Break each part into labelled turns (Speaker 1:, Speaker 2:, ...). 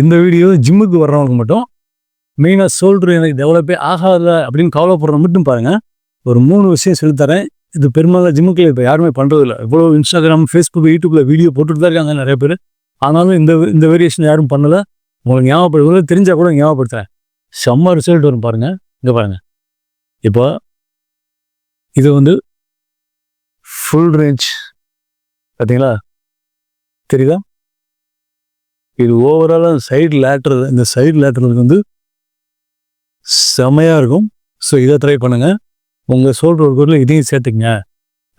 Speaker 1: இந்த வீடியோ ஜிம்முக்கு வர்றவங்க மட்டும் மெயினாக ஷோல்டர் எனக்கு டெவலப்பே ஆகாத அப்படின்னு கவலைப்படுறவங்க மட்டும் பாருங்கள். ஒரு 3 விஷயம் சொல்லித்தரேன். இது பெரும்பாலும் ஜிம்முக்குள்ள இப்போ யாருமே பண்ணுறதில்ல. இவ்வளோ இன்ஸ்டாகிராம், ஃபேஸ்புக், யூடியூப்பில் வீடியோ போட்டுட்டு தான் இருக்காங்க நிறைய பேர். ஆனாலும் இந்த வேரியேஷன் யாரும் பண்ணலை. உங்களுக்கு ஞாபகப்படுத்த தெரிஞ்சால் கூட ஞாபகப்படுத்துகிறேன். செம்ம ரிசல்ட் வரும் பாருங்கள். இங்கே பாருங்கள். இப்போ இது வந்து ஃபுல் ரேஞ்ச் பார்த்தீங்களா, தெரியுதா? இது ஓவராலாக சைடு லேட்டரல், இந்த சைடு லேட்டரலுக்கு வந்து செமையாக இருக்கும். ஸோ இதை ட்ரை பண்ணுங்கள். உங்கள் ஷோல்டர் ஒர்க்கவுட்டில் இதையும் சேர்த்துக்குங்க.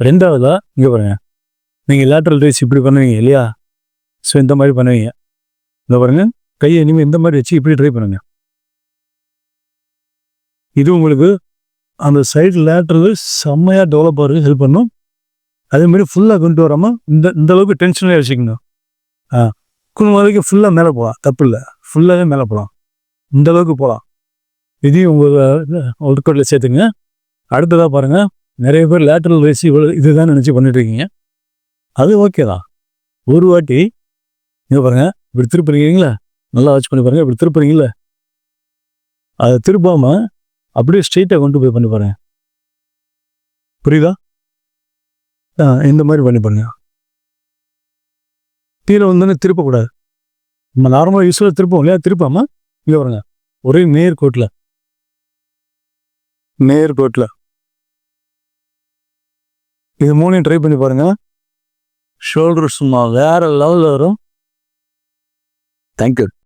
Speaker 1: 2வதா இங்கே பாருங்கள். நீங்கள் லேட்டரல் ரைஸ் இப்படி பண்ணுவீங்க இல்லையா? ஸோ இந்த மாதிரி பண்ணுவீங்க. இதை பாருங்கள், கையை இனிமேல் இந்த மாதிரி வச்சு இப்படி ட்ரை பண்ணுங்க. இது உங்களுக்கு அந்த சைடு லேட்டரல் செம்மையாக டெவலப் ஆகிறதுக்கு ஹெல்ப் பண்ணும். அதேமாதிரி ஃபுல்லாக கொண்டு வராமல் இந்த அளவுக்கு டென்ஷனாக வச்சுக்கணும். குணம் வரைக்கும் ஃபுல்லாக மேலே போகலாம், தப்பு இல்லை. ஃபுல்லாகவே மேலே போகலாம், இந்த அளவுக்கு போகலாம். இதையும் உங்கள் ஒர்க் அவுட்டில் சேர்த்துங்க. அடுத்ததாக பாருங்கள், நிறைய பேர் லேட்டரல் ரைஸ் இவ்வளோ இதுதான் நினச்சி பண்ணிட்டுருக்கீங்க. அது ஓகே தான். ஒரு வாட்டி இங்கே பாருங்கள், இப்படி திருப்புறீங்களா, நல்லா வாட்ச் பண்ணி பாருங்கள். இப்படி திருப்புறீங்களா, அதை திருப்பாமல் அப்படியே ஸ்ட்ரெயிட்டாக கொண்டு போய் பண்ணி பாருங்கள். புரியுதா? இந்த மாதிரி பண்ணி பாருங்க. கீழே வந்தோடனே திருப்பக்கூடாது. நம்ம நார்மலாக யூஸ்வலாக திருப்போம் இல்லையா, திருப்பாமல் இங்கே பாருங்க, ஒரே நேர்கோட்டில் இது 3 ட்ரை பண்ணி பாருங்க. ஷோல்டர் சும்மா வேற லெவலில் வரும். தேங்க்யூ.